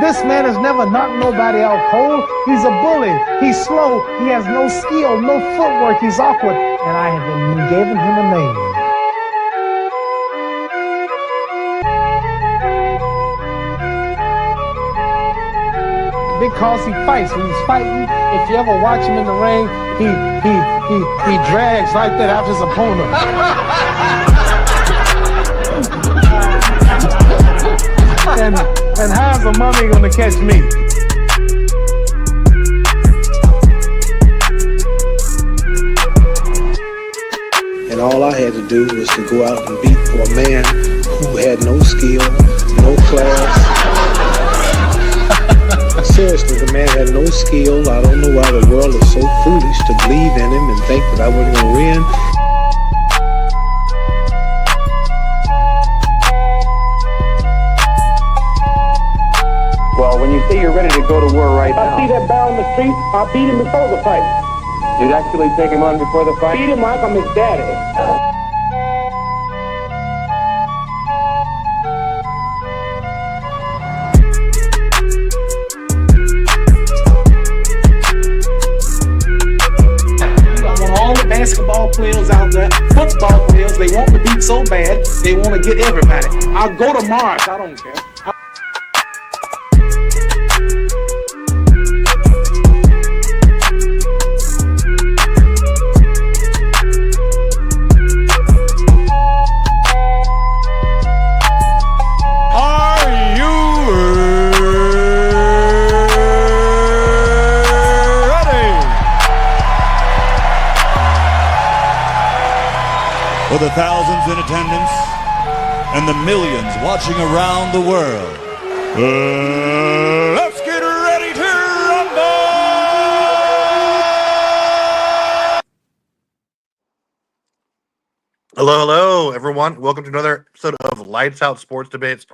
This man has never knocked nobody out cold. He's a bully. He's slow. He has no skill, no footwork. He's awkward. And I have been giving him a name. Because he fights. When he's fighting, if you ever watch him in the ring, he drags like that after his opponent. and how's a mummy gonna catch me? And all I had to do was to go out and beat a man who had no skill, no class. Seriously, the man had no skill. I don't know why the world is so foolish to believe in him and think that I wasn't going to win. Well, when you say you're ready to go to war right now... I see that bear on the street, I'll beat him before the fight. You'd actually take him on before the fight? Beat him like I'm his daddy. Basketball players out there, football players, they want to beat so bad, they want to get everybody. I'll go to Mars, I don't care. For the thousands in attendance and the millions watching around the world, let's get ready to rumble! Hello, everyone. Welcome to another episode of Lights Out Sports Debates,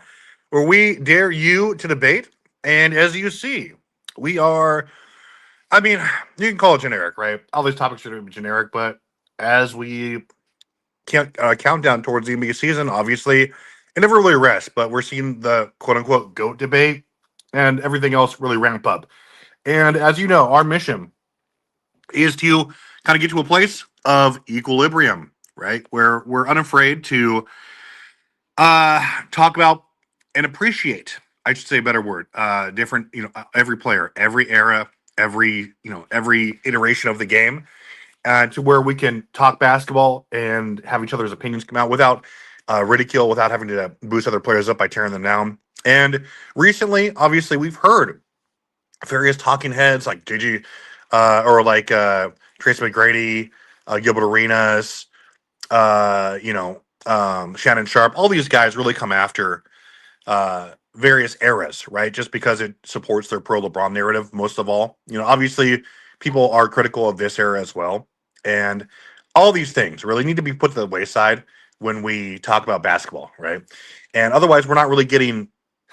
where we dare you to debate. And as you see, we are, I mean, you can call it generic, right? All these topics are generic, but as we countdown towards the NBA season, obviously, it never really rests, but we're seeing the quote-unquote GOAT debate and everything else really ramp up. And as you know, our mission is to kind of get to a place of equilibrium, right? Where we're unafraid to talk about and appreciate, I should say a better word, different, every player, every era, every iteration of the game. To where we can talk basketball and have each other's opinions come out without ridicule, without having to boost other players up by tearing them down. And recently, obviously, we've heard various talking heads like Tracy McGrady, Gilbert Arenas, Shannon Sharp. All these guys really come after various eras, right? Just because it supports their pro LeBron narrative, most of all. Obviously, people are critical of this era as well. And all these things really need to be put to the wayside when we talk about basketball, right? And otherwise, we're not really getting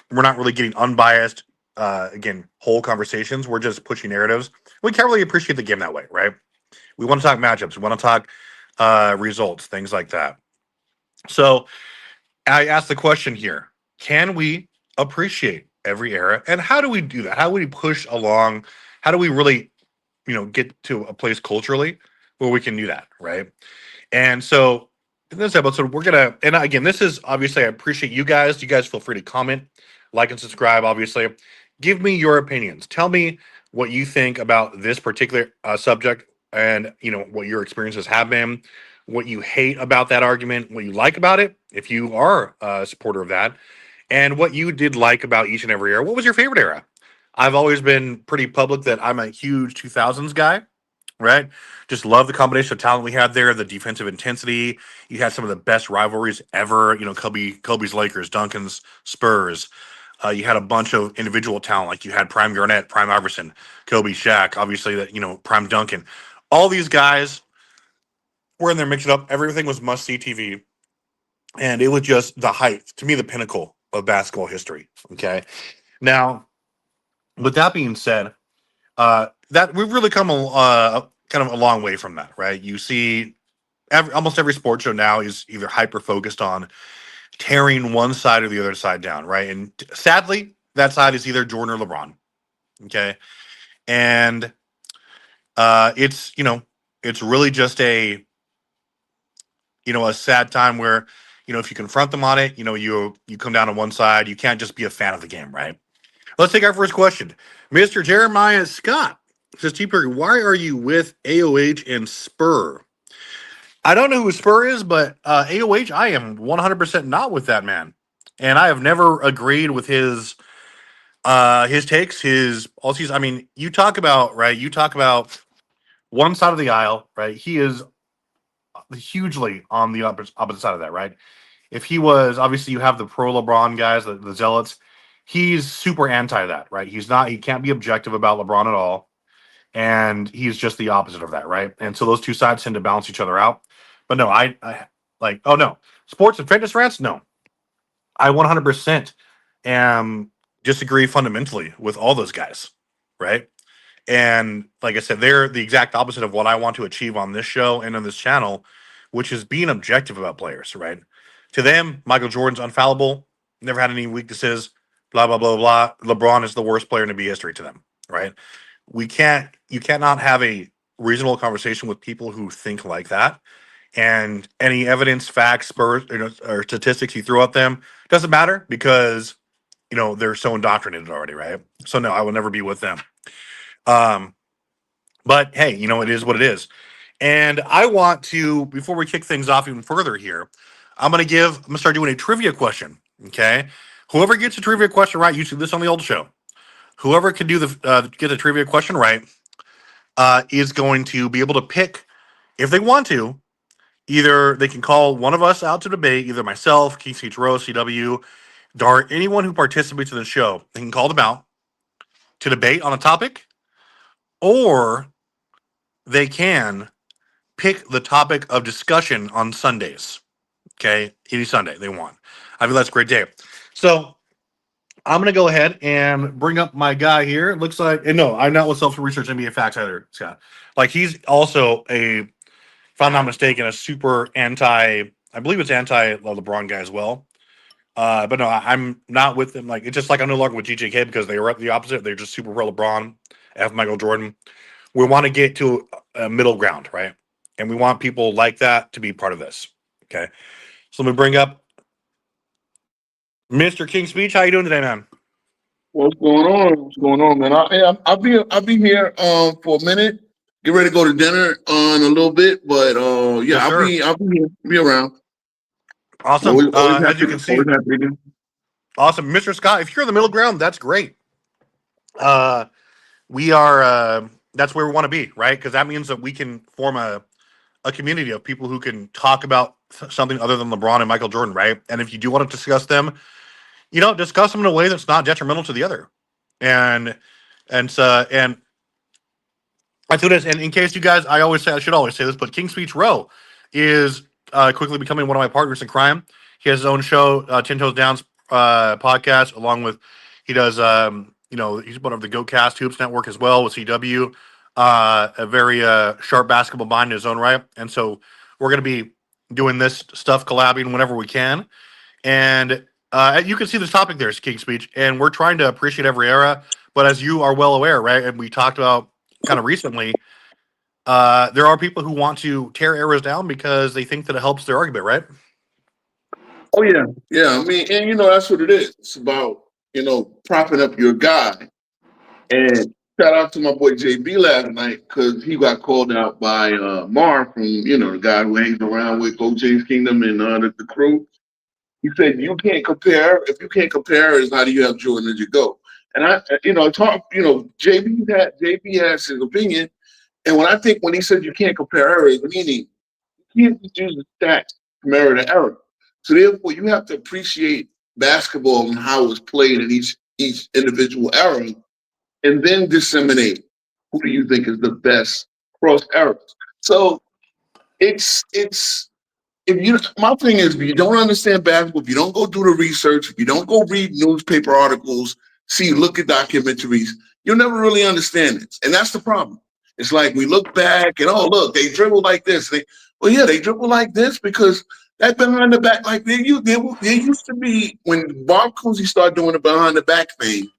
unbiased, whole conversations. We're just pushing narratives. We can't really appreciate the game that way, right? We want to talk matchups. We want to talk results, things like that. So I asked the question here: can we appreciate every era, and how do we do that? How do we push along? How do we really, get to a place culturally where we can do that, right? And so in this episode, we're gonna, and again, this is obviously, I appreciate you guys. You guys feel free to comment, like, and subscribe. Obviously, give me your opinions. Tell me what you think about this particular subject, and what your experiences have been, what you hate about that argument, what you like about it, if you are a supporter of that, and what you did like about each and every era. What was your favorite era? I've always been pretty public that I'm a huge 2000s guy, right? Just love the combination of talent we had there, the defensive intensity. You had some of the best rivalries ever, Kobe's Lakers, Duncan's Spurs. You had a bunch of individual talent, like you had Prime Garnett, Prime Iverson, Kobe, Shaq, obviously that, Prime Duncan. All these guys were in there mixing up. Everything was must-see TV. And it was just the height, to me, the pinnacle of basketball history, okay? Now, with that being said, that we've really come kind of a long way from that, right? You see, almost every sports show now is either hyper focused on tearing one side or the other side down, right? And sadly, that side is either Jordan or LeBron. Okay. And it's, it's really just a sad time where, if you confront them on it, you come down on one side. You can't just be a fan of the game, right? Let's take our first question. Mr. Jeremiah Scott says, Tperfect, why are you with AOH and Spur? I don't know who Spur is, but AOH, I am 100% not with that man. And I have never agreed with his takes, his policies. I mean, you talk about one side of the aisle, right? He is hugely on the opposite side of that, right? If he was, obviously you have the pro LeBron guys, the zealots. He's super anti that, right? He can't be objective about LeBron at all. And he's just the opposite of that, right? And so those two sides tend to balance each other out. But no, I like, oh no, sports and fitness rants, no. I 100% am disagree fundamentally with all those guys, right? And like I said, they're the exact opposite of what I want to achieve on this show and on this channel, which is being objective about players, right? To them, Michael Jordan's unfallible, never had any weaknesses, blah, blah, blah, blah. LeBron is the worst player in NBA history to them, right? You cannot have a reasonable conversation with people who think like that. And any evidence, facts, spurs, or statistics you throw at them doesn't matter because, they're so indoctrinated already, right? So no, I will never be with them. But hey, it is what it is. And I want to, before we kick things off even further here, I'm going to start doing a trivia question. Okay. Whoever gets a trivia question right, you see this on the old show. Whoever can get the trivia question right, is going to be able to pick, if they want to, either they can call one of us out to debate, either myself, Keith Rowe, CW, Dart, anyone who participates in the show. They can call them out to debate on a topic, or they can pick the topic of discussion on Sundays. Okay, any Sunday they want. I mean, that's a great day. So I'm going to go ahead and bring up my guy here. It looks like, and no, I'm not with Self Research NBA Facts either, Scott. Like, he's also if I'm not mistaken, a super I believe it's anti LeBron guy as well. But no, I'm not with them. Like, it's just like I'm no longer with GJK because they were the opposite. They're just super pro LeBron, F Michael Jordan. We want to get to a middle ground, right? And we want people like that to be part of this. Okay. So let me bring up Mr. King Speech. How you doing today, man? What's going on? What's going on, man? I'll be here for a minute. Get ready to go to dinner in a little bit, but Yes, I'll be around. Awesome. Always As you can see, awesome, Mr. Scott. If you're in the middle ground, that's great. We are. That's where we want to be, right? Because that means that we can form a community of people who can talk about something other than LeBron and Michael Jordan, right? And if you do want to discuss them, discuss them in a way that's not detrimental to the other. And I do this, and in case you guys, I should always say this, but King Speech Rowe is quickly becoming one of my partners in crime. He has his own show, 10 Toes Down's podcast, along with, he does, he's part of the GoCast Hoops Network as well with CW, a very sharp basketball mind in his own right. And so we're going to be doing this stuff, collabing whenever we can. And you can see the topic there is King Speech, and we're trying to appreciate every era. But as you are well aware, right, and we talked about kind of recently, there are people who want to tear eras down because they think that it helps their argument, right? Oh yeah. I mean, and that's what it is. It's about propping up your guy. And shout out to my boy JB last night because he got called out by Marv from the guy who hangs around with James Kingdom and the crew. He said you can't compare. If you can't compare, is how do you have Jordan as you go? And JB has his opinion. And when he said you can't compare eras, meaning you can't just use the stats from era to era. So therefore, you have to appreciate basketball and how it was played in each individual era, and then disseminate who do you think is the best cross eras. So my thing is, if you don't understand basketball, if you don't go do the research, if you don't go read newspaper articles, look at documentaries, you'll never really understand it. And that's the problem. It's like we look back and, oh, look, they dribble like this. They dribble like this because That behind the back, like there used to be when Bob Cousy started doing the behind the back thing.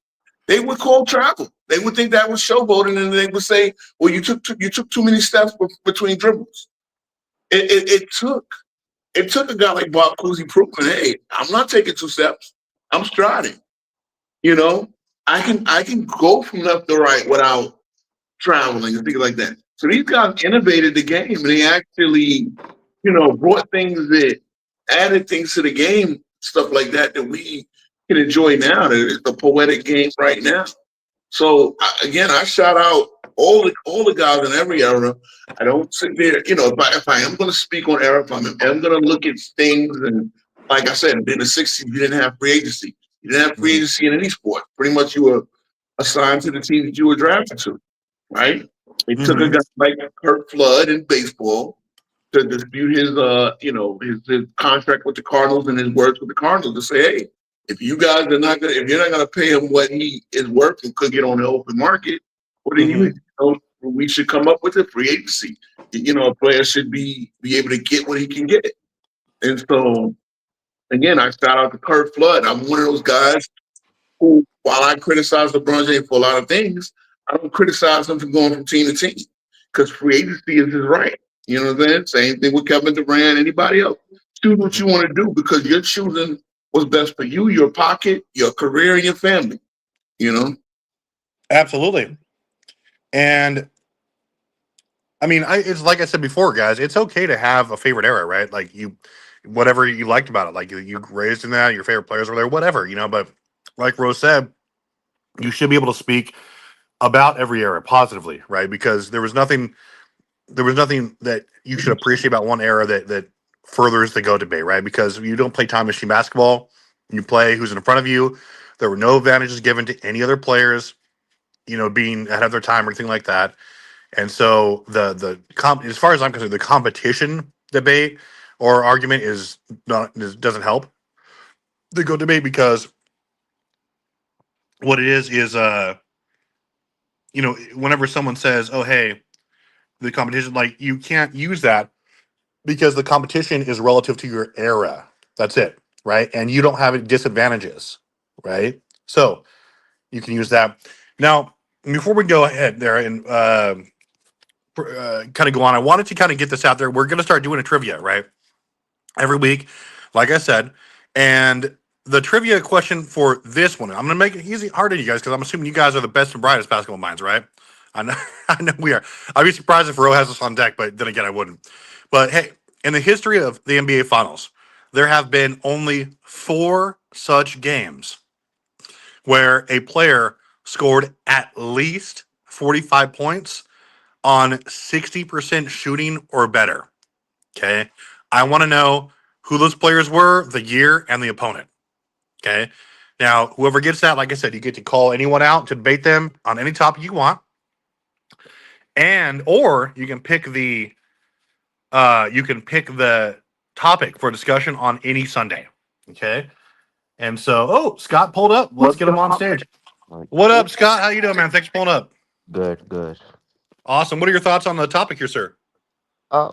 They would call travel. They would think that was showboating, and they would say, "Well, you took too many steps between dribbles." It took a guy like Bob Cousy proving, "Hey, I'm not taking two steps. I'm striding." You know, I can go from left to right without traveling and things like that. So these guys innovated the game, and they actually, brought things that added things to the game, stuff like that that we can enjoy now. That it's a poetic game right now. So again, I shout out all the guys in every era. I don't sit there, if I am going to speak on era, if I'm going to look at things, and like I said, in the '60s, you didn't have free agency. You didn't have free Mhm. agency in any sport. Pretty much, you were assigned to the team that you were drafted to, right? It took a Hmm. guy like Kurt Flood in baseball to dispute his contract with the Cardinals and his words with the Cardinals to say, hey, if you're not gonna pay him what he is worth and could get on the open market, well then Hmm. we should come up with a free agency. A player should be able to get what he can get. And so again, I shout out to Kurt Flood. I'm one of those guys who, while I criticize LeBron James for a lot of things, I don't criticize him for going from team to team because free agency is his right. You know what I'm saying? Same thing with Kevin Durant, anybody else. Choose what you want to do because you're choosing what's best for you, your pocket, your career, and your family. You know? Absolutely. And I mean, it's like I said before, guys. It's okay to have a favorite era, right? Like whatever you liked about it, like you raised in that, your favorite players were there, whatever, But like Rose said, you should be able to speak about every era positively, right? Because there was nothing that you should appreciate about one era that furthers the GOAT debate, right? Because you don't play time machine basketball, you play who's in front of you. There were no advantages given to any other players, being ahead of their time or anything like that. And so as far as I'm concerned, the competition debate or argument doesn't help the GOAT debate because what it is whenever someone says, "Oh, hey, the competition," like you can't use that because the competition is relative to your era. That's it, right? And you don't have any disadvantages, right? So you can use that. Now, before we go ahead there and kind of go on, I wanted to kind of get this out there. We're going to start doing a trivia, right? Every week, like I said. And the trivia question for this one, I'm going to make it easy, hard on you guys because I'm assuming you guys are the best and brightest basketball minds, right? I know, I know we are. I'd be surprised if Ro has us on deck, but then again, I wouldn't. But hey, in the history of the NBA Finals, there have been only 4 such games where a player scored at least 45 points on 60% shooting or better. Okay. I want to know who those players were, the year, and the opponent. Okay. Now, whoever gets that, like I said, you get to call anyone out to debate them on any topic you want. And or you can pick the topic for discussion on any Sunday. Okay. And so, Scott pulled up. Let's get him on stage. Like, What up, Scott? How you doing, man? Thanks for pulling up. good, good. Awesome. What are your thoughts on the topic here, sir? Uh,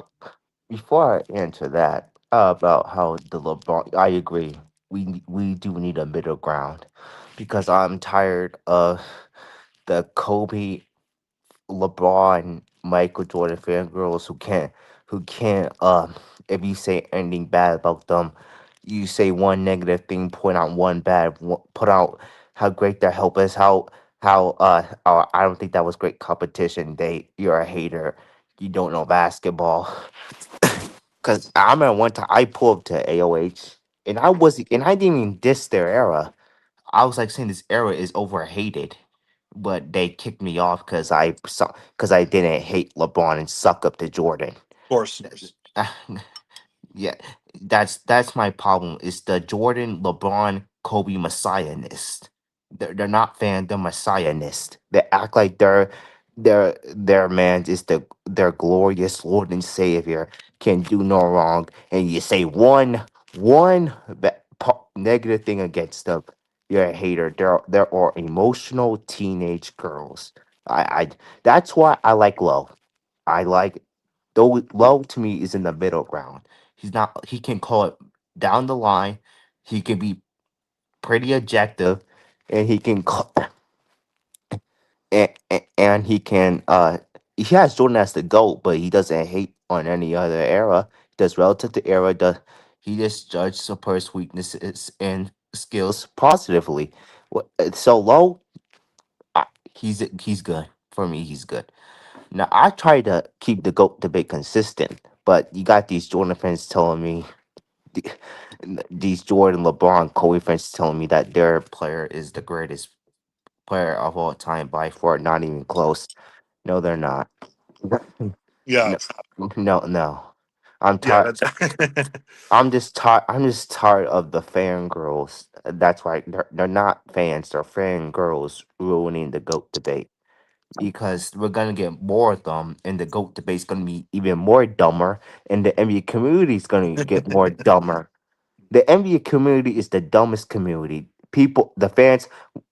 Before I answer that about how the LeBron, I agree. We do need a middle ground because I'm tired of the Kobe, LeBron, Michael Jordan fangirls who can't if you say anything bad about them, you say one negative thing, point out one bad, put out how great their help is, how I don't think that was great competition. You're a hater, you don't know basketball. Cause I remember one time I pulled up to AOH and I didn't even diss their era. I was like saying this era is overhated, but they kicked me off because I didn't hate LeBron and suck up to Jordan. Of course. Yeah, that's my problem. Is the Jordan, LeBron, Kobe messiahnist. They're not fan. They're messiahnist. They act like their man is their glorious Lord and Savior, can do no wrong. And you say one negative thing against them, you're a hater. They're all emotional teenage girls. I that's why I like Low. I like though Low to me is in the middle ground. He's not. He can call it down the line. He can be pretty objective, and he can and he can he has Jordan as the GOAT, but he doesn't hate on any other era. He does relative to era, does he just judges a person's weaknesses and skills positively. So low, I, he's good. For me, he's good. Now I try to keep the GOAT debate consistent, but you got these Jordan fans telling me the- these Jordan, LeBron, Kobe fans telling me that their player is the greatest player of all time by far, not even close. No, they're not. Yeah, No, no. I'm yeah, tired. that's I'm just tired. I'm just tired of the fangirls. That's why they're not fans. They're fangirls ruining the goat debate because we're gonna get more of them, and the goat debate's gonna be even more dumber, and the NBA community is gonna get more dumber. The NBA community is the dumbest community. People, the fans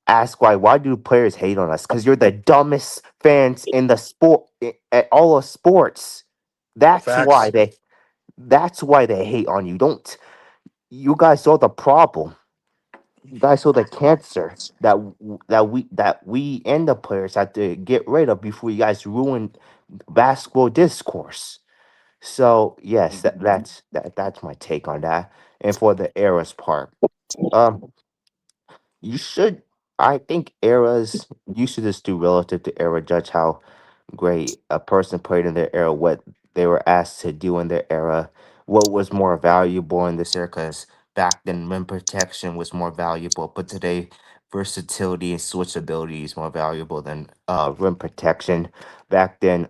ask why do players hate on us? Because you're the dumbest fans in the sport at all of sports. That's why facts. they hate on you. Don't you guys saw the problem? You guys saw the cancer that we and the players had to get rid of before you guys ruined basketball discourse. So yes, that's my take on that. And for the eras part, um, you should. I think eras. You should just do relative to era. Judge how great a person played in their era, what they were asked to do in their era, what was more valuable in this era. Because back then, rim protection was more valuable, but today, versatility and switchability is more valuable than rim protection. Back then,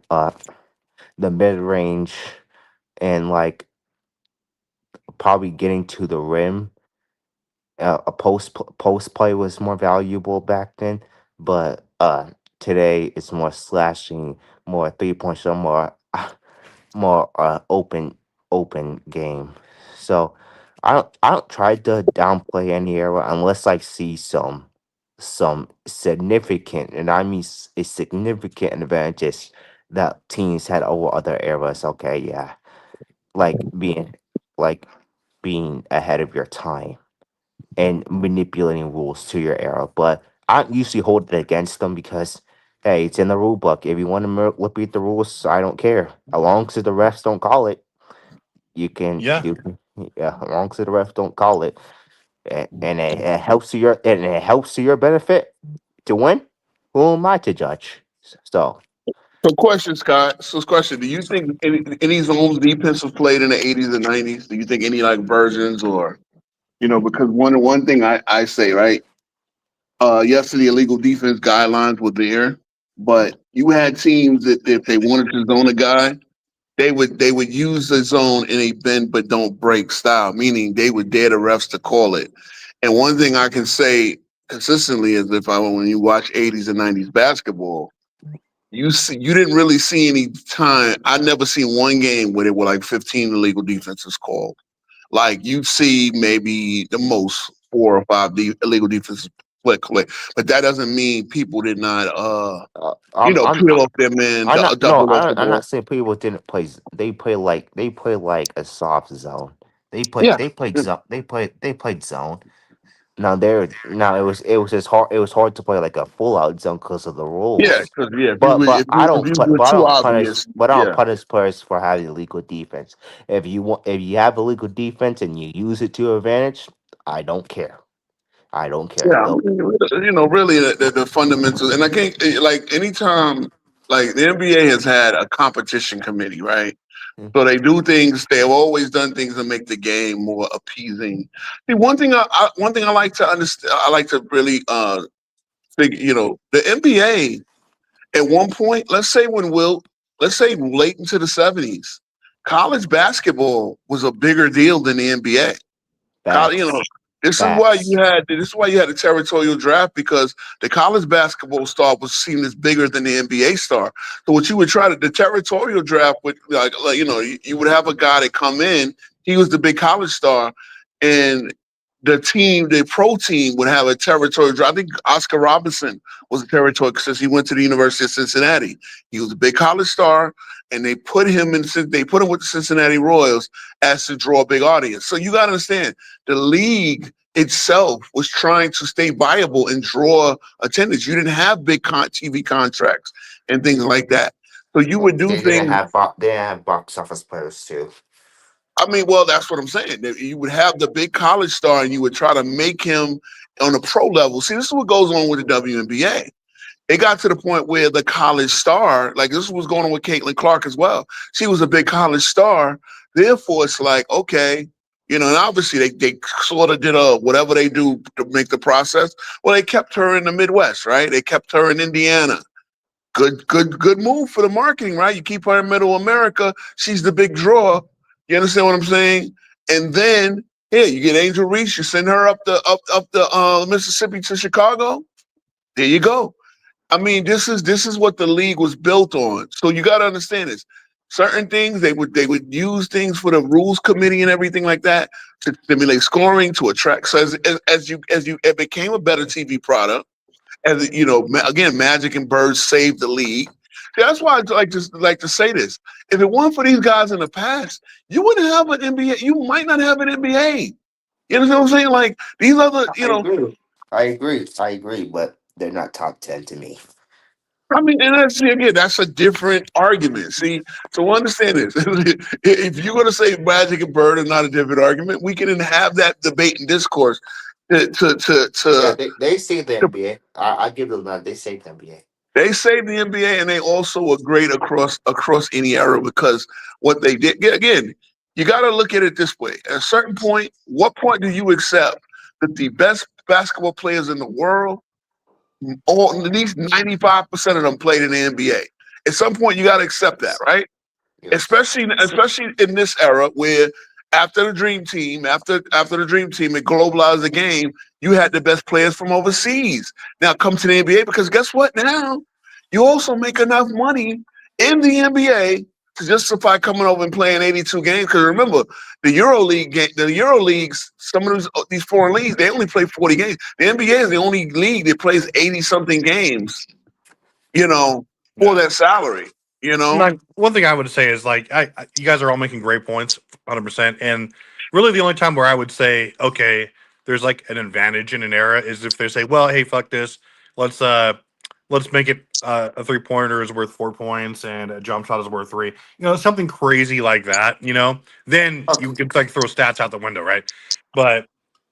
the mid range and like probably getting to the rim, a post play was more valuable back then, but today it's more slashing, more 3 point shot, more more open game. So I don't try to downplay any era unless I see some significant, and I mean a significant advantages that teams had over other eras. Okay, yeah, like like being ahead of your time and manipulating rules to your era. But I don't usually hold it against them because, hey, it's in the rule book. If you want to manipulate the rules, I don't care. As long as the refs don't call it, you can Yeah, you yeah. As long as the refs don't call it, and it helps to your benefit to win. Who am I to judge? So So, question, Scott. So, question: do you think any zones defense was played in the '80s and '90s? Do you think any like versions, or because one thing I say, right? Yes, the illegal defense guidelines were there, but you had teams that if they wanted to zone a guy, they would use the zone in a bend but don't break style, meaning they would dare the refs to call it. And one thing I can say consistently is when you watch '80s and '90s basketball, you didn't really see any time. I never seen one game where there were like 15 illegal defenses called. Like you see maybe the most 4 or 5 illegal defenses play, but that doesn't mean people did not uh, I'm I'm peel off their man, I'm not no, double off the I'm ball. not saying people didn't play. They play like a soft zone. Yeah. They played zone. Now it was just hard. It was hard to play like a full out zone because of the Yeah, rules. because yeah, if you But were but if I you if don't you put were but I too don't punish obvious, but I don't yeah, punish players for having illegal defense. If you have illegal defense and you use it to your advantage, I don't care. I don't care. yeah. I Though. mean, really the fundamentals, and I can't like anytime like the NBA has had a competition committee, right? Mm. So they do things. They have always done things to make the game more appeasing. See, one thing I like to understand. I like to really figure. The NBA at one point. Let's say late into the '70s, college basketball was a bigger deal than the NBA. College, Facts. this Facts. is why you had a territorial draft because the college basketball star was seen as bigger than the NBA star. So what you would try to the territorial draft would you would have a guy that come in, he was the big college star, and the pro team would have a territorial draft. I think Oscar Robinson was a territorial since he went to the University of Cincinnati. He was a big college star, and they put him in. They put him with the Cincinnati Royals as to draw a big audience. So you got to understand, the league itself was trying to stay viable and draw attendance. You didn't have big TV contracts and things like that. So you would do They didn't things. have they didn't have box office players too. I mean, well, that's what I'm saying. That you would have the big college star, and you would try to make him on a pro level. See, this is what goes on with the WNBA. It got to the point where the college star, like this was going on with Caitlin Clark as well. She was a big college star. Therefore, it's like, okay, and obviously they sort of did whatever they do to make the process. Well, they kept her in the Midwest, right? They kept her in Indiana. Good move for the marketing, right? You keep her in Middle America. She's the big draw. You understand what I'm saying? And then here you get Angel Reese. You send her up the Mississippi to Chicago. There you go. I mean, this is what the league was built on. So you got to understand this. Certain things they would use things for the rules committee and everything like that to stimulate scoring, to attract. So as you it became a better TV product. As again, Magic and Bird saved the league. That's why I like to say this. If it weren't for these guys in the past, you wouldn't have an NBA. You might not have an NBA. You know what I'm saying? Like these other, I agree. I agree, but they're not top 10 to me. I mean, and that's a different argument. See, so understand this. If you're going to say Magic and Bird is not a different argument, we can have that debate and discourse. To to to Yeah, to, they saved the to NBA. I give them that. They saved the NBA. They saved the NBA, and they also were great across any era because what they did. Again, you got to look at it this way. At a certain point, what point do you accept that the best basketball players in the world, at least 95% of them, played in the NBA? At some point, you got to accept that, right? Yes. Especially in this era where after the dream team and globalized the game, you had the best players from overseas now come to the NBA, because guess what? Now you also make enough money in the NBA to justify coming over and playing 82 games. Because remember, the Euro leagues, some of these foreign leagues, they only play 40 games. The NBA is the only league that plays 80 something games. For Yeah. that salary. You know. Like, one thing I would say is like you guys are all making great points, 100%. And really, the only time where I would say okay, there's like an advantage in an era is if they say, well, hey, fuck this, let's uh let's make it a 3-pointer is worth 4 points and a jump shot is worth three. Something crazy like that. Then Okay. you can like throw stats out the window, right? But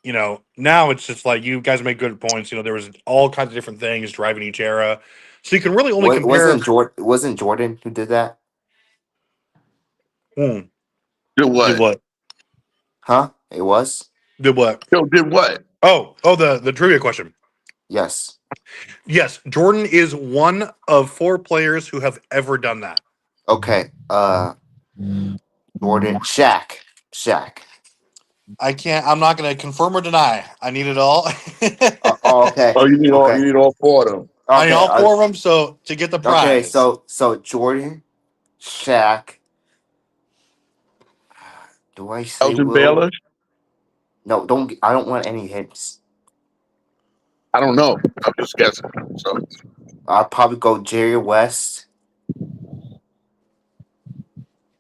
now it's just like you guys make good points. There was all kinds of different things driving each era, so you can really only compare. Wasn't Jordan who did that? Hmm, Did did what? what? Huh? It was? Did what? Did what? Oh, the trivia question. Yes. Yes, Jordan is one of 4 players who have ever done that. Okay. Jordan. Shaq. I'm not going to confirm or deny. I need it all. Oh, okay. Oh, you need all Okay. you need all four of them. I need Okay. all 4 of them. So to get the Okay. prize, So Jordan, Shaq. Do I say Elgin Will? Baylor? No, don't. I don't want any hints. I don't know. I'm just guessing. So I'll probably go Jerry West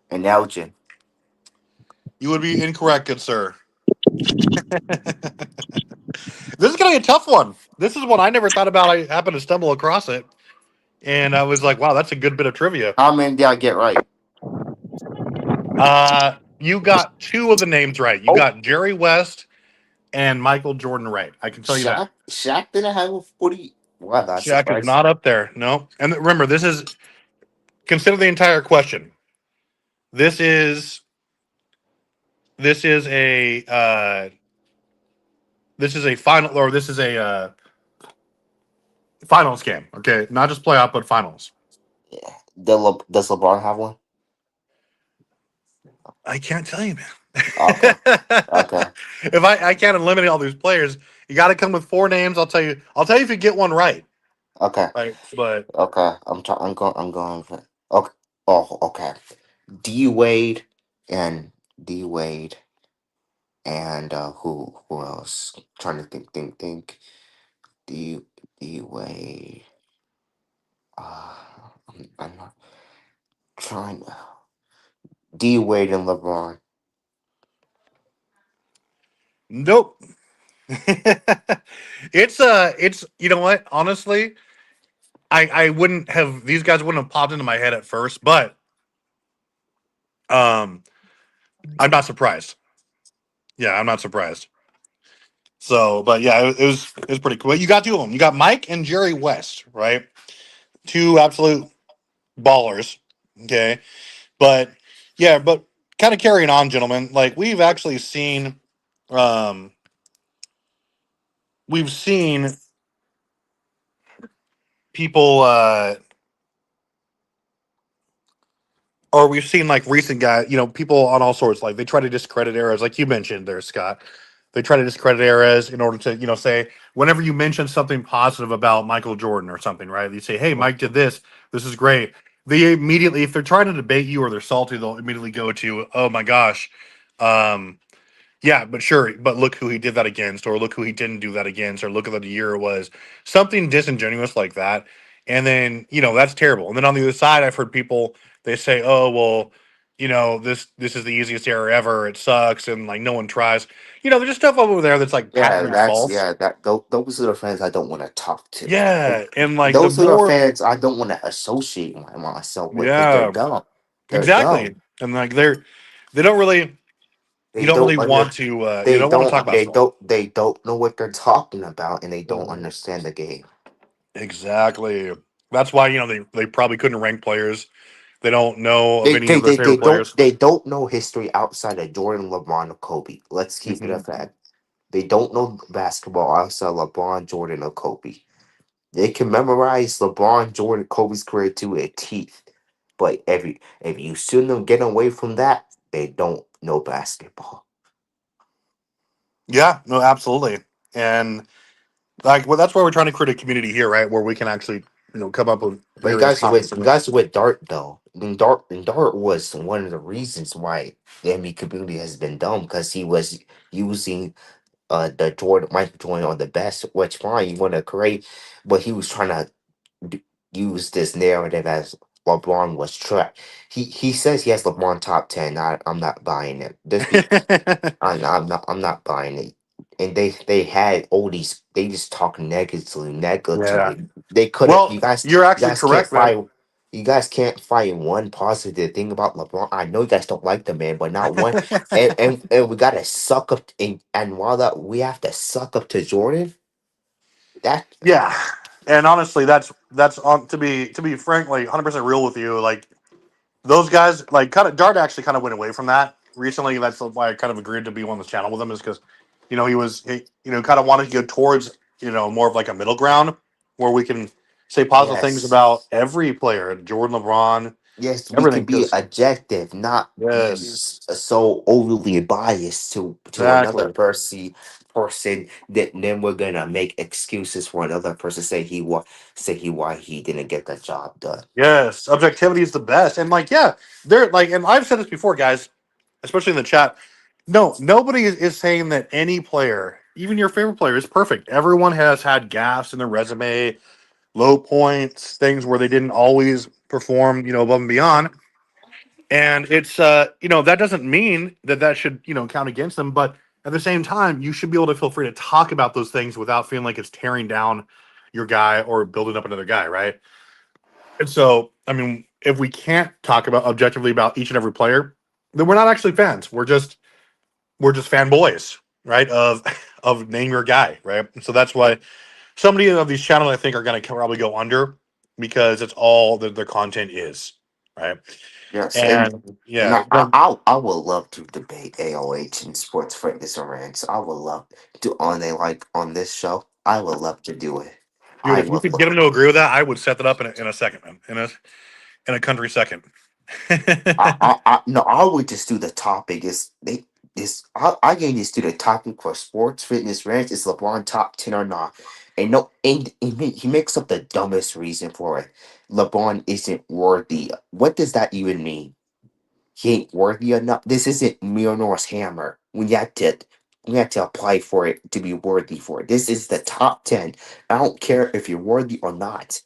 and Elgin. you would be incorrect, good sir. This is going to be a tough one. This is one I never thought about. I happened to stumble across it, and I was like, "Wow, that's a good bit of trivia." How many did I get right? You got 2 of the names right. You oh, got Jerry West and Michael Jordan right. I can tell you that. Shaq didn't have a 40. Wow, that's Shaq is surprising. not up there. No. And remember, this is consider the entire question. This is this is a this is a final or this is a finals game. Okay, not just playoff, but finals. Yeah. Does LeBron have one? I can't tell you, man. Okay. Okay. If I can't eliminate all these players, you got to come with 4 names. I'll tell you. I'll tell you if you get one right. Okay. Right, but Okay. I'm going for. Okay. Oh, okay. D Wade and D Wade and who else? Trying to think. D D Wade. I'm not. trying D Wade and LeBron. Nope. It's you know what? Honestly, I wouldn't have these guys wouldn't have popped into my head at first, but um, I'm not surprised. Yeah, I'm not surprised. So, but yeah, it was pretty cool. You got two of them. You got Mike and Jerry West, right? Two absolute ballers. Okay, but yeah, but kind of carrying on, gentlemen. Like um, we've seen people. Or we've seen like recent guys, people on all sorts. Like they try to discredit eras, like you mentioned there, Scott. They try to discredit eras in order to, say whenever you mention something positive about Michael Jordan or something, right? You say, "Hey, Mike did this. This is great." They immediately, if they're trying to debate you or they're salty, they'll immediately go to, "Oh my gosh, um, yeah, but sure, but look who he did that against, or look who he didn't do that against, or look at the year it was." Something disingenuous like that. And then, that's terrible. And then on the other side, I've heard people they say, "Oh, well, this is the easiest era ever. It sucks, and like no one tries." There's just stuff over there that's like Yeah, patently that's false. yeah. Those are the fans I don't want to talk to. Yeah, and like the Those are the more, fans I don't want to associate myself with because they're yeah, dumb. They're exactly. dumb. And like they don't really, you They don't don't really under. want to, you don't want to talk about stuff. They don't know what they're talking about, and they don't Mhm. understand the game. Exactly. That's why they probably couldn't rank players. They don't know of any of their favorite players. They don't know history outside of Jordan, LeBron, or Kobe. Let's keep it a Hmm. fact. They don't know basketball outside LeBron, Jordan, or Kobe. They can memorize LeBron, Jordan, Kobe's career to a teeth. But if you send them get away from that, they don't know basketball. Yeah, no, absolutely. And like, well, that's why we're trying to create a community here, right? Where we can actually, come up with But various topics. You guys are with Dart though. And Dart was one of the reasons why the NBA community has been dumb because he was using the Jordan Michael Jordan on the best, which fine you want to create, but he was trying to d- use this narrative as LeBron was trash. He says he has LeBron top 10. I'm not buying it. I'm not buying it. And they had all these. They just talk Yeah. negatively. They couldn't. Well, you're You actually guys can't correct, man. find. You guys can't find one positive thing about LeBron. I know you guys don't like the man, but not one. And we gotta suck up. And while that we have to suck up to Jordan, that Yeah. And honestly, that's on to be frankly 100% real with you. Like those guys, like kind of Dart actually kind of went away from that recently. That's why I kind of agreed to be on this channel with him is because, he kind of wanted to go towards, more of like a middle ground where we can say positive things yes. about every player, Jordan, LeBron, Yes, we everything. could be Because objective, not be yes, so overly biased to another exactly. person that then we're gonna make excuses for another person say he why he didn't get the job done. Yes, objectivity is the best. And like, yeah, they're like, and I've said this before, guys, especially in the chat. No, nobody is saying that any player, even your favorite player, is perfect. Everyone has had gaffes in their resume, low points, things where they didn't always perform, above and beyond. And it's, that doesn't mean that should, count against them. But at the same time, you should be able to feel free to talk about those things without feeling like it's tearing down your guy or building up another guy, right? And so, I mean, if we can't talk about objectively about each and every player, then we're not actually fans. We're just fanboys, right? Of of name your guy, right? So that's why so many of these channels I think are going to probably go under because it's all that their content is, right? Yes, And and yeah, then- I would love to debate AOH and sports fitness and rants. I would love to on this show. I would love to do it. dude, I if you would could get them to agree with that, I would set that up in a second, man. In a country second. no, I would just do the topic. I can just do the topic for sports fitness rants. Is LeBron top 10 or not? And no, and he makes up the dumbest reason for it. LeBron isn't worthy. What does that even mean? He ain't worthy enough. This isn't Mjolnir's hammer. We have to apply for it to be worthy for it. This is the top 10. I don't care if you're worthy or not.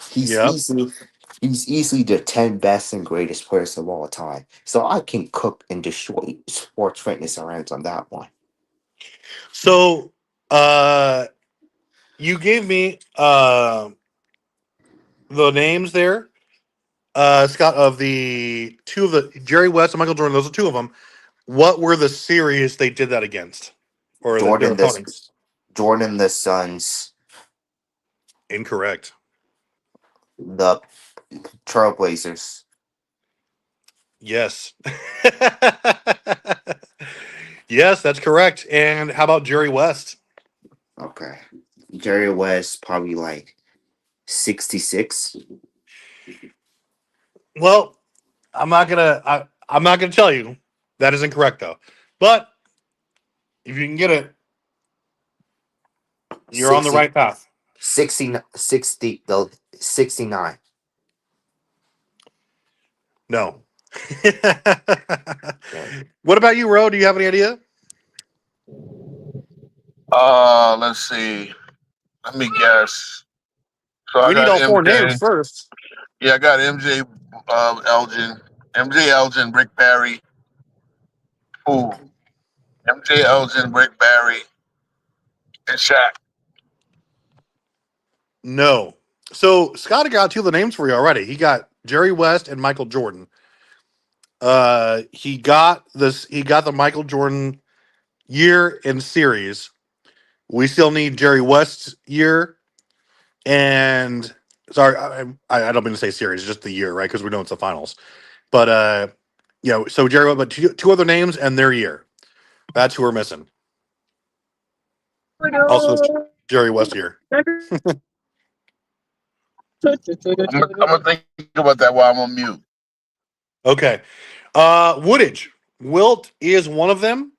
He's Yep. easily. He's easily the 10 best and greatest players of all time. So I can cook and destroy sports fitness around on that one. So, you gave me the names there, Scott, of the two of the Jerry West and Michael Jordan. Those are two of them. What were the series they did that against, or their Jordan the opponents? Jordan the Suns, Incorrect. the Trailblazers. Yes. Yes, that's correct. And how about Jerry West? Okay. Jerry West probably like 66. Well, I'm not gonna tell you. That is incorrect though. But if you can get it, you're on the 60 right path. 60 60 the 69. No. Okay. What about you, Ro? Do you have any idea? Let's see. Let me guess. So I We need got all four names MJ. first. Yeah, I got MJ, Elgin, Rick Barry. Ooh, MJ Elgin, Rick Barry, and Shaq. No. So Scott got two of the names for you already. He got Jerry West and Michael Jordan. He got this. He got the Michael Jordan year in series. We still need Jerry West's year, and sorry, I don't mean to say series, just the year, right? Because we know it's the finals. But so Jerry, but two other names and their year. That's who we're missing. Also, Jerry West year. I'm gonna think about that while I'm on mute. Okay. Woodage. Wilt is one of them.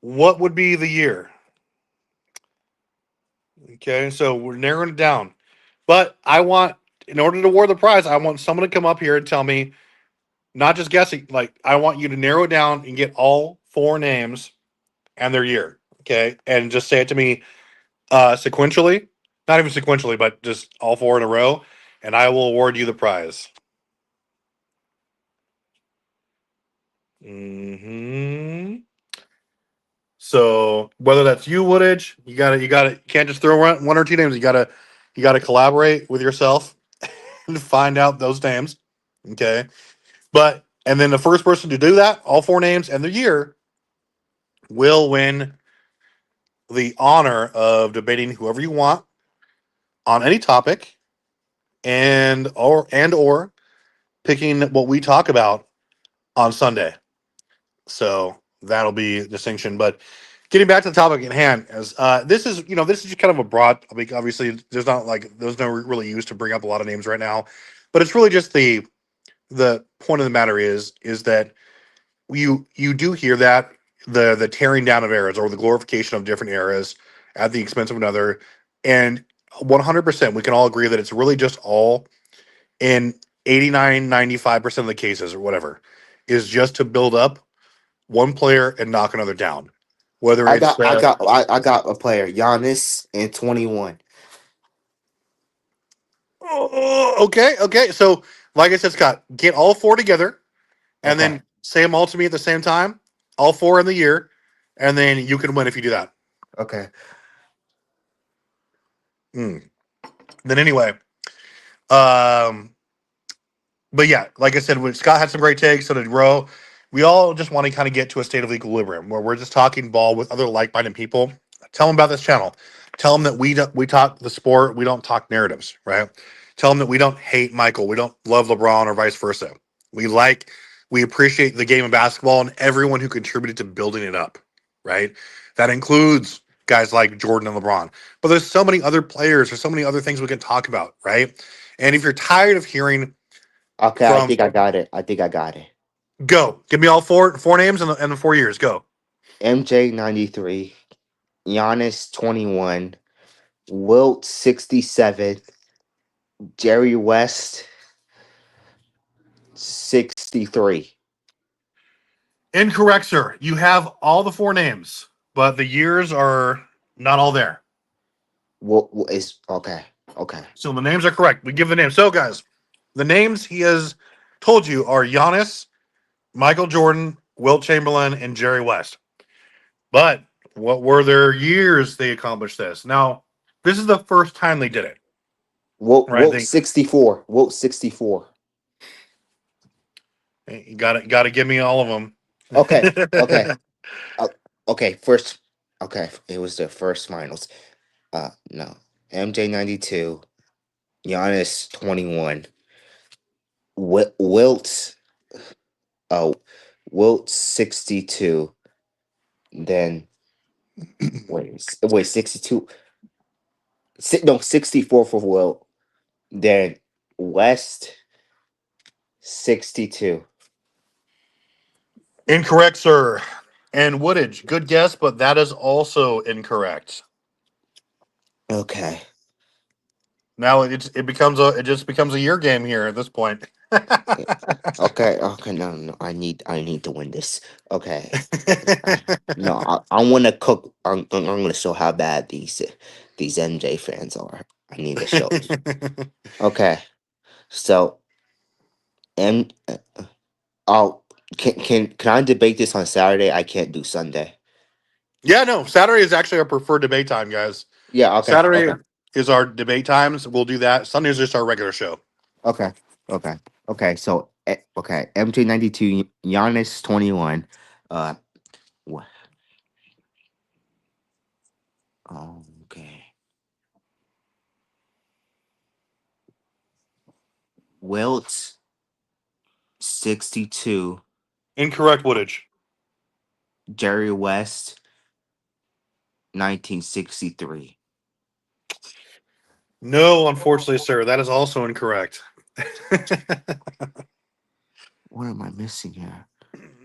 What would be the year? Okay, so we're narrowing it down. But in order to award the prize, I want someone to come up here and tell me, not just guessing, like, I want you to narrow it down and get all four names and their year. Okay. And just say it to me sequentially. Not even sequentially, but just all four in a row. And I will award you the prize. Hmm. So whether that's you, Woodage, you can't just throw around one or two names. You gotta collaborate with yourself and find out those names. Okay. And then the first person to do that, all four names and the year, will win the honor of debating whoever you want on any topic and or picking what we talk about on Sunday. So that'll be a distinction. But getting back to the topic at hand, as this is just kind of a broad. I mean, obviously, there's no really use to bring up a lot of names right now, but it's really just the point of the matter is that you do hear that the tearing down of eras or the glorification of different eras at the expense of another, and 100% we can all agree that it's really just all in 89, 95% of the cases or whatever is just to build up one player and knock another down. Whether I it's got I got I got a player, Giannis in 21. okay. So, like I said, Scott, get all four together and Okay. then say them all to me at the same time, all four in the year, and then you can win if you do that. Okay. Then anyway, um, but yeah, like I said, when Scott had some great takes, so did Roe. We all just want to kind of get to a state of equilibrium where we're just talking ball with other like-minded people. Tell them about this channel. Tell them that we talk the sport. We don't talk narratives, right? Tell them that we don't hate Michael. We don't love LeBron or vice versa. We appreciate the game of basketball and everyone who contributed to building it up, right? That includes guys like Jordan and LeBron. But there's so many other players. There's so many other things we can talk about, right? And if you're tired of hearing Okay, I from think I got it. I think I got it. Go. Give me all four names and the 4 years. Go. MJ 93, Giannis 21, Wilt 67, Jerry West 63. Incorrect, sir. You have all the four names, but the years are not all there. What is okay? Okay. So the names are correct. We give the names. So, guys, The names he has told you are Giannis, Michael Jordan, Wilt Chamberlain, and Jerry West. But what were their years they accomplished this? Now, this is the first time they did it, right? Wilt 64. Wilt 64. You got to give me all of them. Okay. Okay. Uh, okay. First. Okay. It was the first finals. No. MJ 92. Giannis 21. Wilt. Uh, Wilt 62. Then wait 62. No, 64 for Wilt. Then West 62. Incorrect, sir. And Woodage, good guess, but that is also incorrect. Okay. Now it just becomes a year game here at this point. Okay. Okay. No. No. I need to win this. Okay. No. I want to cook. I'm going to show how bad these MJ fans are. I need to show them. Okay. So M. Oh. Can I debate this on Saturday? I can't do Sunday. Yeah, no. Saturday is actually our preferred debate time, guys. Yeah. Okay. Okay. Saturday is our debate times. We'll do that. Sunday is just our regular show. Okay. Okay. Okay. So okay. MJ 92. Giannis 21. Uh. What? Okay. Wilt 62. Incorrect, Woodage. Jerry West 1963. No, unfortunately, sir. That is also incorrect. What am I missing here?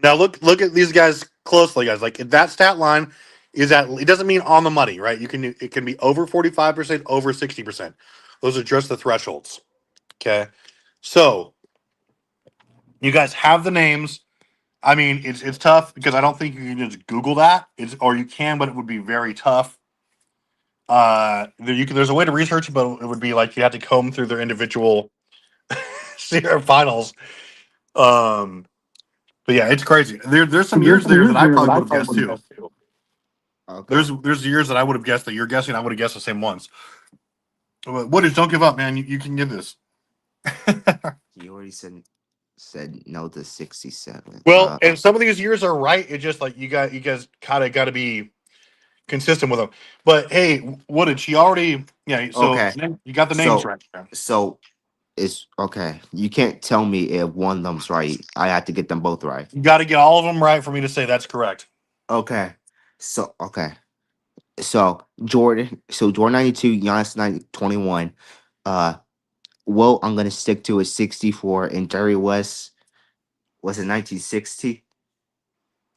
Now look at these guys closely, guys. Like if that stat line is at it doesn't mean on the money, right? It can be over 45%, over 60%. Those are just the thresholds. Okay. So you guys have the names. I mean, it's tough because I don't think you can just Google that. It's or you can, but it would be very tough. There's a way to research it, but it would be like you have to comb through their individual finals. Um, but yeah, it's crazy. There's some years there that I probably would have guessed too. Okay. There's years that I would have guessed that you're guessing. I would have guessed the same ones. But Woodage, don't give up, man. You can get this. You already said no to 67. Well, and some of these years are right. It's just like you guys kind of got to be consistent with them. But hey, Woodage, she already So Okay. you got the names right. So it's okay. You can't tell me if one of them's right. I have to get them both right. You got to get all of them right for me to say that's correct. Okay. So okay. So Jordan 92, Giannis 21. Well, I'm gonna stick to a 64, and Jerry West was in 1960.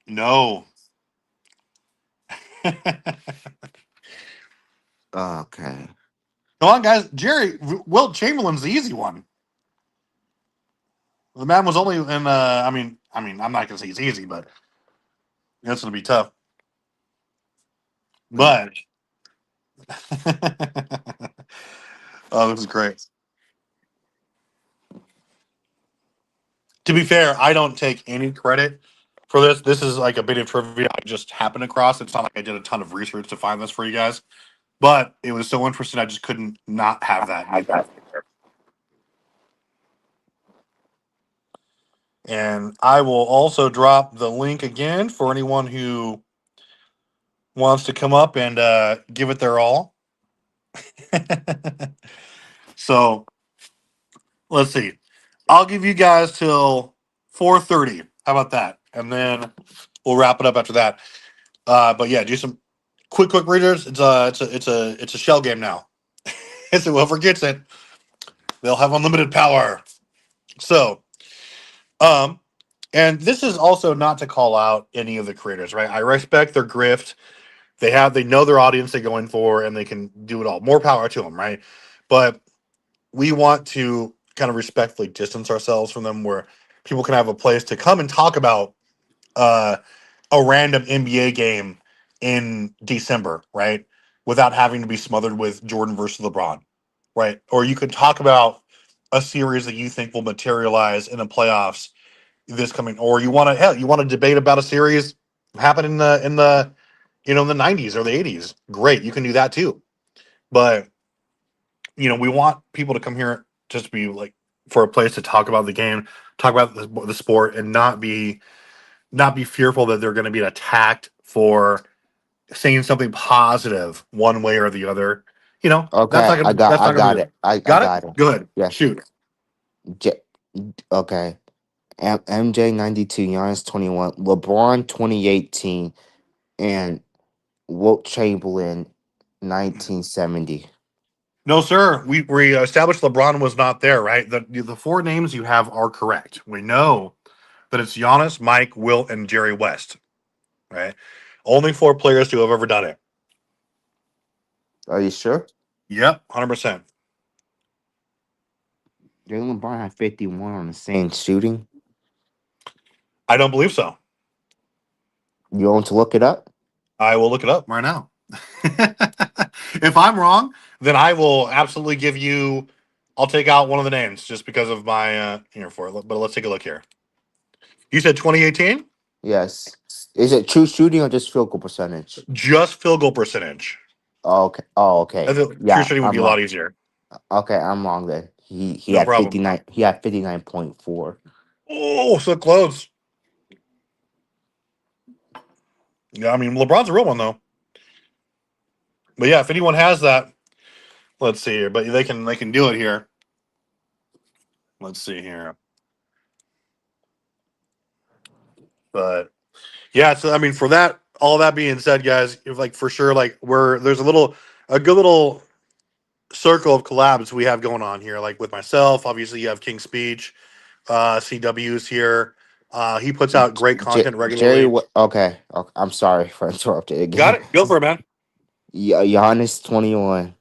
No. Okay. Come on, guys. Jerry Wilt Chamberlain's the easy one. The man was only in. I'm not gonna say he's easy, but that's gonna be tough. But oh, this is great. To be fair, I don't take any credit for this. This is like a bit of trivia I just happened across. It's not like I did a ton of research to find this for you guys, but it was so interesting. I just couldn't not have that. And I will also drop the link again for anyone who wants to come up and give it their all. So let's see. I'll give you guys till 4:30. How about that? And then we'll wrap it up after that. But yeah, do some quick readers. It's a shell game now. So whoever gets it, they'll have unlimited power. So, and this is also not to call out any of the creators, right? I respect their grift. They know their audience they're going for, and they can do it all. More power to them, right? But we want to kind of respectfully distance ourselves from them, where people can have a place to come and talk about uh, a random NBA game in December, right? Without having to be smothered with Jordan versus LeBron, right? Or you could talk about a series that you think will materialize in the playoffs this coming, or you want to debate about a series happen in the in the 90s or the 80s. Great, you can do that too. But we want people to come here just to be like for a place to talk about the game, talk about the sport, and not be fearful that they're going to be attacked for saying something positive one way or the other. That's Okay, not gonna that's I not gonna be got good. it. I Got it? got it. Good. Yes. Shoot. J- okay. MJ 92, Giannis 21, LeBron 2018, and Wilt Chamberlain 1970. No, sir. We established LeBron was not there, right? The four names you have are correct. We know that it's Giannis, Mike, Wilt, and Jerry West, right? Only four players to have ever done it. Are you sure? Yep, 100%. Jalen LeBron had 51 on the same shooting. I don't believe so. You want to look it up? I will look it up right now. If I'm wrong, then I will absolutely give you. I'll take out one of the names just because of my here for it. But let's take a look here. You said 2018, Yes. Is it true shooting or just field goal percentage? just field goal percentage. Oh, okay. Oh, I okay. think true Yeah, shooting would be I'm a wrong. lot easier. Okay, I'm wrong then. He No had problem. 59. He had 59.4. Oh, so close. Yeah, I mean LeBron's a real one though. But yeah, if anyone has that, let's see here. But they can do it here. Let's see here. But yeah, so I mean, for that, all that being said, guys, if like for sure, like there's a good little circle of collabs we have going on here. Like with myself, obviously you have King Speech, CW's here. He puts out great content Jerry, regularly. okay. I'm sorry for interrupting Got again. it. Go for it, man. Giannis 21,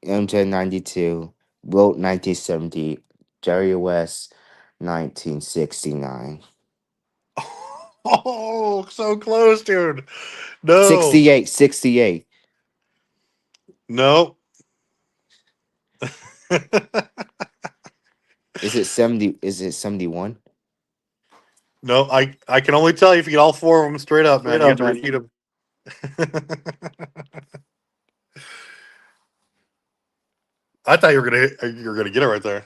MJ 92, Wilt 1970, Jerry West 1969. Oh, so close, dude. No, 68. no. Is it 70? Is it 71? No, I can only tell you if you get all four of them straight up, man. You have to repeat them. I thought you were gonna get it right there.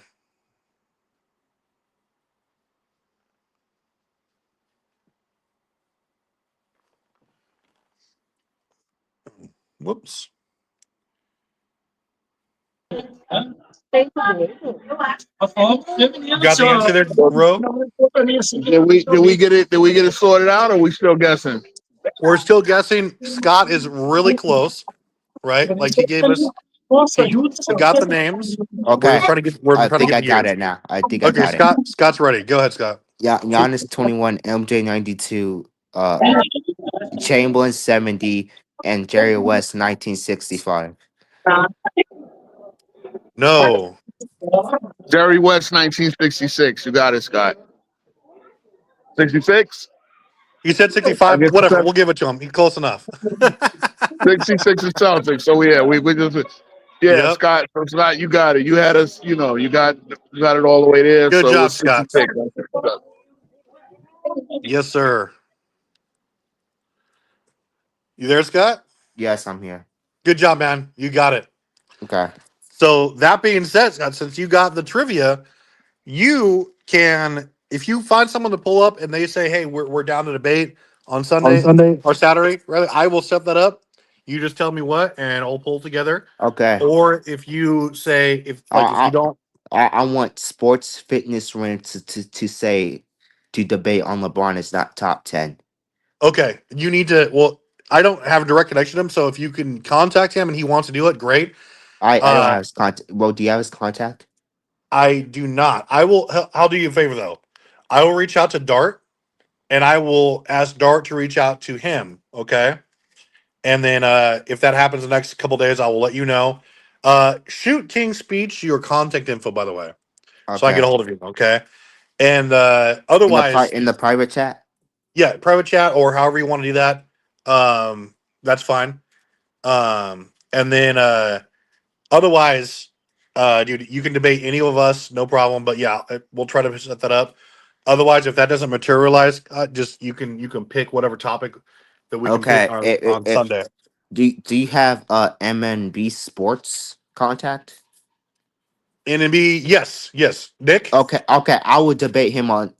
Whoops. You got the answer there, Ro? Did we get it? Did we get it sorted out, or we still guessing? We're still guessing. Scott is really close, right? Like he gave us. We got the names. We're Okay. just trying to get. We're I trying to think get I the got years. it now. I think I Okay, got it. Scott's ready. Go ahead, Scott. Yeah, Giannis 21, MJ 92, Chamberlain 70, and Jerry West 1965. No, Jerry West, 1966. You got it, Scott. 66. he said I 65. guess Whatever. We'll give it to him. He's close enough. 66 is Celtics. So yeah, we just yeah, Yep. Scott. So Scott, you got it. You had us. You got it all the way there. Good So job, it's Scott. 66. Yes, sir. You there, Scott? Yes, I'm here. Good job, man. You got it. Okay. So that being said, Scott, since you got the trivia, you can, if you find someone to pull up and they say, "Hey, we're down to debate on Sunday or Saturday," rather, I will set that up. You just tell me what, and I'll pull together. Okay. Or if you say, if you I, don't, I want sports fitness rant to say to debate on LeBron is not top 10. okay, you need to. Well, I don't have a direct connection to him, so if you can contact him and he wants to do it, great. I don't have his contact. Well, do you have his contact? I do not. I will. I'll do you a favor though. I will reach out to Dart, and I will ask Dart to reach out to him. Okay. And then if that happens the next couple days, I will let you know. Shoot King Speech your contact info, by the way, so I can Okay. get a hold of you. Okay. And In otherwise, the private chat? yeah, private chat or however you want to do that. That's fine. And then otherwise, dude, you can debate any of us, no problem. But yeah, we'll try to set that up. Otherwise, if that doesn't materialize, just you can pick whatever topic that we can pick Okay. on Sunday. Do you have MNB Sports contact? NMB, yes. Nick, Okay. I would debate him on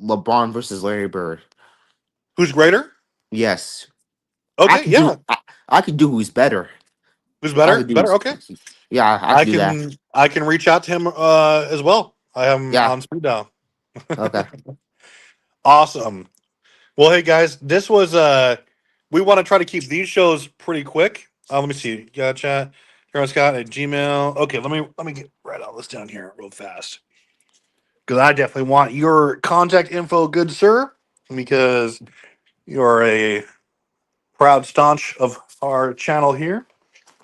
LeBron versus Larry Bird. who's greater? Yes, I Okay, could do. yeah. I could do who's better. Who's I better? could do. Better. Okay. Yeah, I could do that. I can reach out to him as well. I have him Yeah. on speed dial. Okay. Awesome. Well, hey guys, this was we want to try to keep these shows pretty quick. Let me see. Gotcha. Aaron Scott at Gmail. Okay, let me get right all this down here real fast. Because I definitely want your contact info, good sir, because you're a proud staunch of our channel here.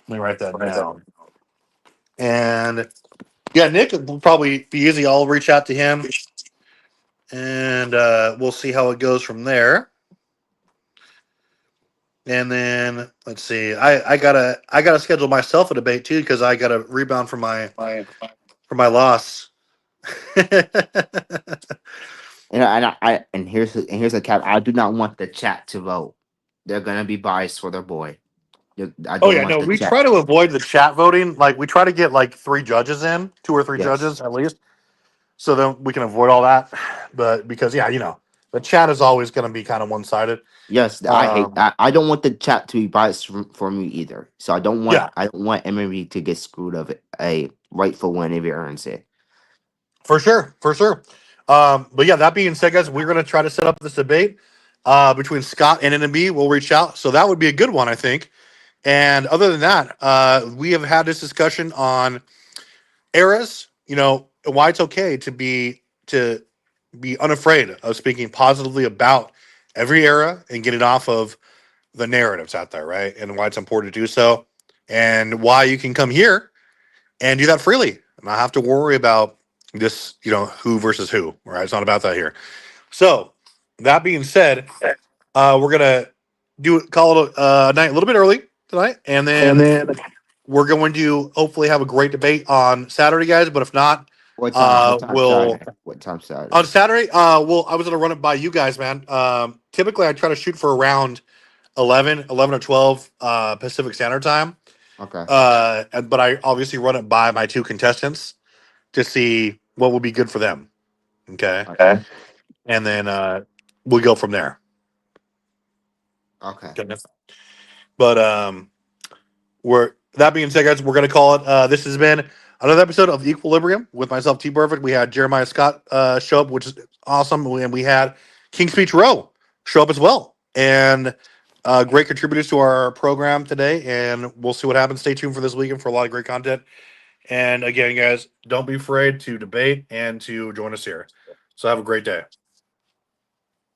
Let me write that down. And yeah, Nick will probably be easy. I'll reach out to him and we'll see how it goes from there. And then let's see. I gotta schedule myself a debate too because I gotta rebound from my loss. And here's a cap. I do not want the chat to vote. They're gonna be biased for their boy. I Oh don't yeah, want no, the we chat. try to avoid the chat voting. Like we try to get like 3 judges in, 2 or 3 Yes. judges at least, so then we can avoid all that. But because yeah, the chat is always going to be kind of one sided. Yes, I hate Um, that. I don't want the chat to be biased for me either. So yeah, I don't want MMB to get screwed of a rightful win if it earns it. for sure, for sure. But yeah, that being said, guys, we're going to try to set up this debate between Scott and NMB. We'll reach out, so that would be a good one, I think. And other than that, we have had this discussion on eras. Why it's okay to be unafraid of speaking positively about every era and getting off of the narratives out there, right? And why it's important to do so, and why you can come here and do that freely and not have to worry about this, who versus who, right? It's not about that here. So, that being said, we're gonna call it a night a little bit early tonight, and then we're going to hopefully have a great debate on Saturday, guys. But if not, What time? What time we'll Saturday? What time on Saturday? Saturday. Well, I was gonna run it by you guys, man. Typically, I try to shoot for around 11 or 12 Pacific Standard Time. Okay. But I obviously run it by my 2 contestants to see what would be good for them. Okay, Okay. and then we'll go from there. Okay. Goodness. But we're that being said, guys, we're gonna call it. This has been another episode of Equilibrium with myself, Tperfect. We had Jeremiah Scott show up, which is awesome, and we had King Speech Row show up as well, and great contributors to our program today. And we'll see what happens. Stay tuned for this weekend for a lot of great content. And again, guys, don't be afraid to debate and to join us here. So have a great day.